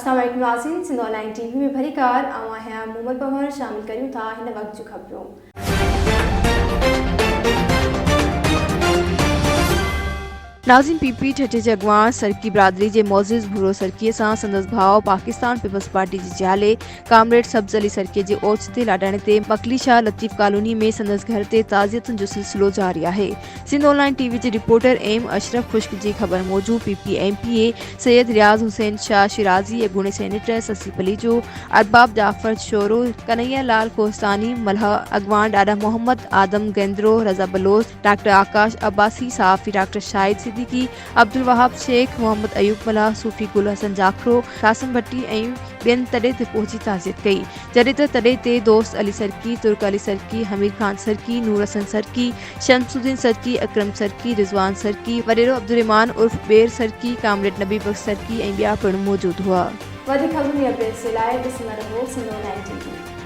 अस्सलाम वालेकुम नाज़रीन, सिंध ऑनलाइन टीवी में भरी कार आवा है मोहम्मद पमर शामिल करूँ था हिन वक्त जो खबरों। नाज़रीन पीपी ठठे जे अॻवान सरकी बिरादरी जे मोज़िज़ भूरो सरकीअ सां संदसि भाउ पाकिस्तान पीपल्स पार्टी जे जाले कामरेड सब्ज़ अली सरकीअ जे ओचिते लाॾाणे ते मकली शाह लतीफ़ कॉलोनी में संदसि घर ते ताज़ियतुनि जो सिलसिलो जारी आहे। सिंध ऑनलाइन टीवी जे रिपोर्टर एम अशरफ खुश्क जी ख़बर मूजिब पीपी एमपीए सैयद रियाज़ हुसैन शाह शिराज़ी अॻूणे सेनेटर ससी पलीजो अरबाब जाफ़र शोरो कन्हैया लाल कोहस्तानी मलह अॻवान ॾाॾा मोहम्मद आदम गेंद्रो रज़ा बलोच डॉक्टर आकाश अब्बासी सहाफ़ी डॉक्टर शाहिद सिद्दीकी अब्दुल वहाब शेख मोहम्मद अयूब मल्हा सूफ़ी गुल हसन जाखरो कासिम भट्टी ऐं ॿियनि तॾे ते पहुची ताज़ियत कई जॾहिं त तॾे ते दोस्त अली सरकी तुर्क अली सरकी हमीर खान सरकी नूर हसन सरकी शमसुद्दीन सरकी अकरम सरकी रिज़वान सरकी वडेरो अब्दुर्रहमान उर्फ बेर सरकी कामरेड नबी बख्श सरकी ऐं ॿिया पिणु मौजूदु हुआ। वधीक खबरुनि जी अपडेट जे लाइ ॾिसंदा रहो सिंध ऑनलाइन टीवी।